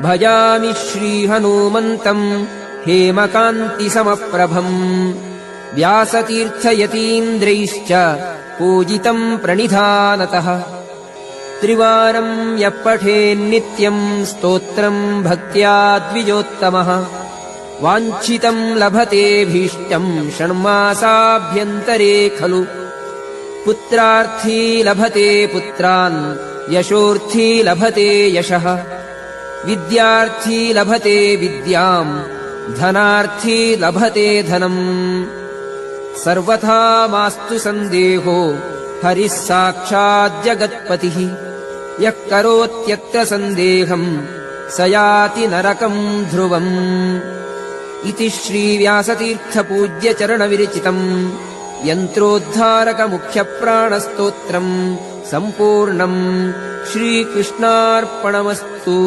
भजामि श्रीहनूमन्तम् हेमकान्तिसमप्रभम् व्यासतीर्थयतीन्द्रैश्च पूजितम् प्रणिधानतः त्रिवारम् यः पठेन्नित्यम् स्तोत्रम् भक्त्या द्विजोत्तमः वाञ्छितम् लभतेऽभीष्टम् षण्मासाभ्यन्तरे खलु पुत्रार्थी लभते पुत्रान् यशोर्थी लभते यशः विद्यार्थी लभते विद्याम् धनार्थी लभते धनम् सर्वथा मास्तु सन्देहो हरिः साक्षाज्जगत्पतिः यः करोत्यत्र सन्देहम् स याति नरकम् ध्रुवम् इति श्रीव्यासतीर्थपूज्यचरणविरचितम् यन्त्रोद्धारकमुख्यप्राणस्तोत्रम् सम्पूर्णम्। श्रीकृष्णार्पणमस्तु।